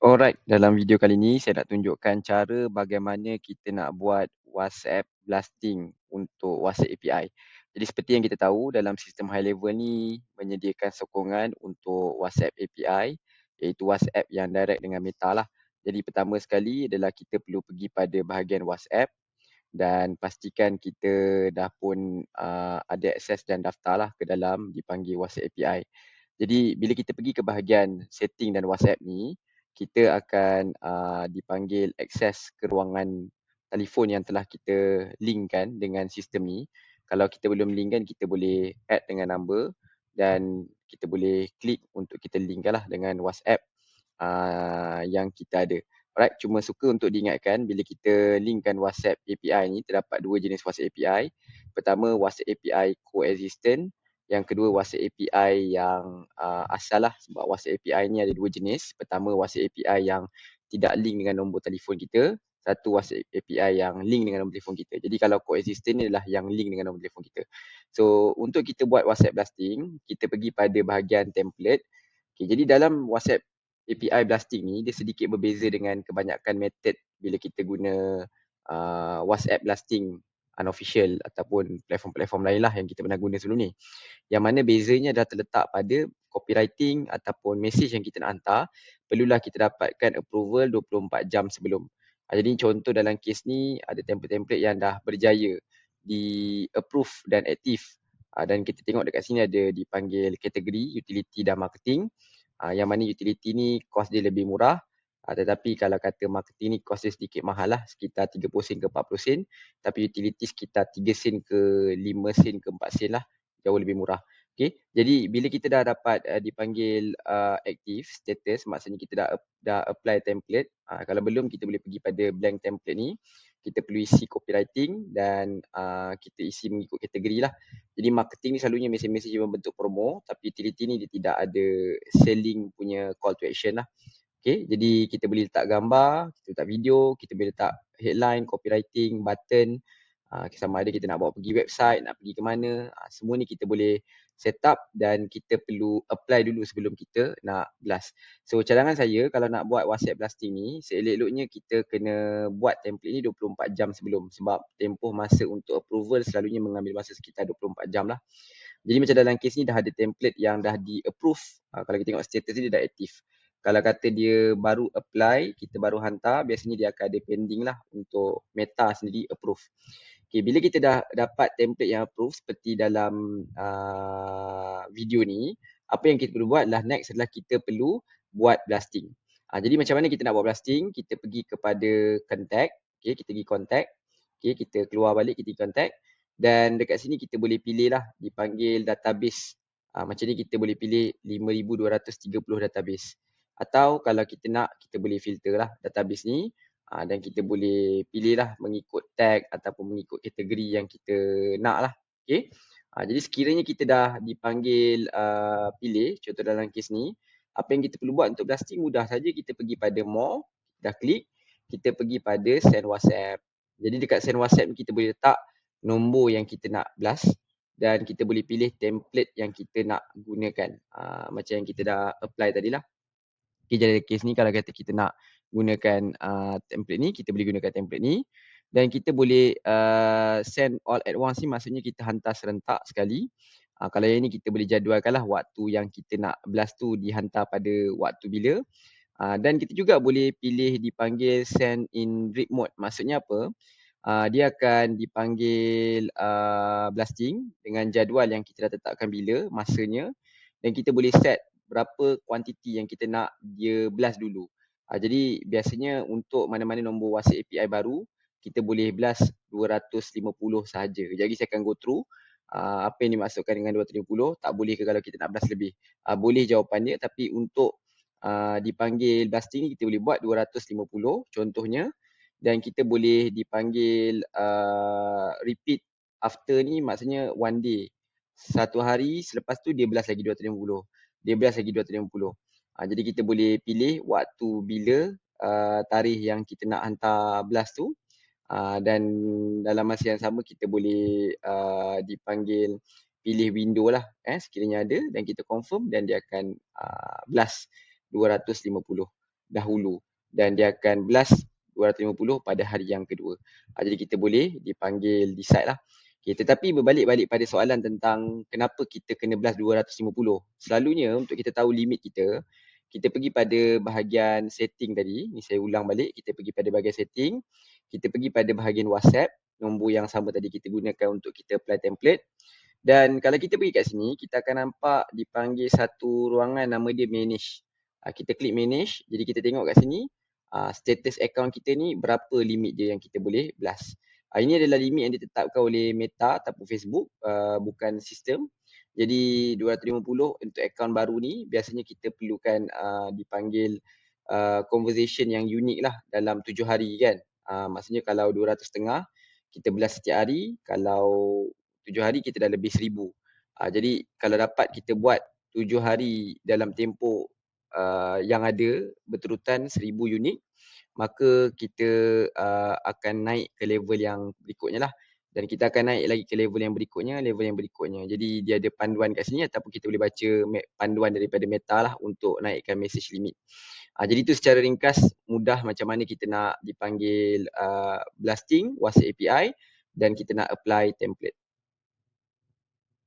Alright, dalam video kali ni saya nak tunjukkan cara bagaimana kita nak buat WhatsApp blasting untuk WhatsApp API. Jadi seperti yang kita tahu dalam sistem high level ni menyediakan sokongan untuk WhatsApp API iaitu WhatsApp yang direct dengan Meta lah. Jadi pertama sekali adalah kita perlu pergi pada bahagian WhatsApp dan pastikan kita dah pun ada akses dan daftarlah ke dalam dipanggil WhatsApp API. Jadi bila kita pergi ke bahagian setting dan WhatsApp ni, kita akan dipanggil akses ke ruangan telefon yang telah kita linkkan dengan sistem ni. Kalau kita belum link kan, kita boleh add dengan number dan kita boleh klik untuk kita linkkan lah dengan WhatsApp yang kita ada. Alright, cuma suka untuk diingatkan bila kita linkkan WhatsApp API ni, terdapat dua jenis WhatsApp API. Pertama, WhatsApp API coexistent. Yang kedua, WhatsApp API yang asal lah, sebab WhatsApp API ni ada dua jenis. Pertama, WhatsApp API yang tidak link dengan nombor telefon kita. Satu WhatsApp API yang link dengan nombor telefon kita. Jadi kalau coexistent ni adalah yang link dengan nombor telefon kita. So untuk kita buat WhatsApp blasting, kita pergi pada bahagian template. Okay, jadi dalam WhatsApp API blasting ni, dia sedikit berbeza dengan kebanyakan method bila kita guna WhatsApp blasting unofficial ataupun platform-platform lain lah yang kita pernah guna sebelum ni. Yang mana bezanya dah terletak pada copywriting ataupun message yang kita nak hantar, perlulah kita dapatkan approval 24 jam sebelum. Jadi contoh dalam kes ni ada template-template yang dah berjaya di approve dan aktif. Dan kita tengok dekat sini ada dipanggil kategori utility dan marketing. Yang mana utility ni kos dia lebih murah, tetapi kalau kata marketing ni kos dia sedikit mahal lah, sekitar 30 sen ke 40 sen, tapi utility sekitar 3 sen ke 5 sen ke 4 sen lah, jauh lebih murah. Okay, jadi bila kita dah dapat dipanggil active status, maksudnya kita dah apply template. Kalau belum, kita boleh pergi pada blank template ni, kita perlu isi copywriting dan kita isi mengikut kategori lah. Jadi marketing ni selalunya mesej-mesej yang berbentuk promo, tapi utility ni dia tidak ada selling punya call to action lah. Okay, jadi kita boleh letak gambar, kita letak video, kita boleh letak headline, copywriting, button. Sama ada kita nak bawa pergi website, nak pergi ke mana, semua ni kita boleh set up dan kita perlu apply dulu sebelum kita nak blast. So cadangan saya kalau nak buat WhatsApp blasting ni, seelok-eloknya kita kena buat template ni 24 jam sebelum, sebab tempoh masa untuk approval selalunya mengambil masa sekitar 24 jam lah. Jadi macam dalam kes ni dah ada template yang dah di approve. Kalau kita tengok status ni dia dah aktif. Kalau kata dia baru apply, kita baru hantar, biasanya dia akan ada pending lah untuk Meta sendiri approve. Okay, bila kita dah dapat template yang approve seperti dalam video ni, apa yang kita perlu buat adalah next adalah kita perlu buat blasting. Jadi macam mana kita nak buat blasting? Kita pergi kepada contact. Okay, kita pergi contact. Okay, kita keluar balik, kita pergi contact. Dan dekat sini kita boleh pilih lah dipanggil database. Macam ni kita boleh pilih 5230 database. Atau kalau kita nak, kita boleh filter lah database ni. Dan kita boleh pilih lah mengikut tag ataupun mengikut kategori yang kita nak lah. Okay. Jadi sekiranya kita dah dipanggil pilih, contoh dalam kes ni, apa yang kita perlu buat untuk blasting mudah saja. Kita pergi pada more, dah klik, kita pergi pada send WhatsApp. Jadi dekat send WhatsApp ni kita boleh letak nombor yang kita nak blast dan kita boleh pilih template yang kita nak gunakan. Macam yang kita dah apply tadi lah. Okay, jadi kes ni kalau kata kita nak gunakan template ni, kita boleh gunakan template ni. Dan kita boleh send all at once ni, maksudnya kita hantar serentak sekali. Kalau yang ni kita boleh jadualkan lah waktu yang kita nak blast tu dihantar pada waktu bila. Dan kita juga boleh pilih dipanggil send in read mode. Maksudnya apa? Dia akan dipanggil blasting dengan jadual yang kita dah tetapkan bila, masanya. Dan kita boleh set berapa kuantiti yang kita nak dia blast dulu. Jadi biasanya untuk mana-mana nombor WhatsApp API baru, kita boleh blast 250 sahaja. Jadi saya akan go through apa yang dimaksudkan dengan 250. Tak boleh ke kalau kita nak blast lebih? Boleh jawapannya, tapi untuk dipanggil blasting ni kita boleh buat 250 contohnya. Dan kita boleh dipanggil repeat after ni, maksudnya one day. Satu hari selepas tu dia blast lagi 250. Dia blast lagi 250. Jadi kita boleh pilih waktu bila tarikh yang kita nak hantar blast tu. Dan dalam masa yang sama kita boleh dipanggil pilih window lah sekiranya ada, dan kita confirm dan dia akan blast 250. dahulu dan dia akan blast 250 pada hari yang kedua. Jadi kita boleh dipanggil decide lah. Okay, tetapi berbalik-balik pada soalan tentang kenapa kita kena blast 250. Selalunya untuk kita tahu limit kita pergi pada bahagian setting tadi. Ni saya ulang balik, kita pergi pada bahagian setting. Kita pergi pada bahagian WhatsApp, nombor yang sama tadi kita gunakan untuk kita apply template. Dan kalau kita pergi kat sini, kita akan nampak dipanggil satu ruangan nama dia manage. Kita klik manage, jadi kita tengok kat sini, status account kita ni berapa limit dia yang kita boleh blast. Ini adalah limit yang ditetapkan oleh Meta ataupun Facebook, bukan sistem. Jadi 250 untuk akaun baru ni biasanya kita perlukan dipanggil conversation yang unik lah dalam 7 hari kan. Maksudnya kalau 200.5 kita blast setiap hari, kalau 7 hari kita dah lebih 1,000. Jadi kalau dapat kita buat 7 hari dalam tempoh yang ada berterutan 1,000 unit, maka kita akan naik ke level yang berikutnya lah. Dan kita akan naik lagi ke level yang berikutnya, Jadi dia ada panduan kat sini ataupun kita boleh baca panduan daripada Meta lah untuk naikkan message limit. Jadi itu secara ringkas mudah macam mana kita nak dipanggil blasting WhatsApp API dan kita nak apply template.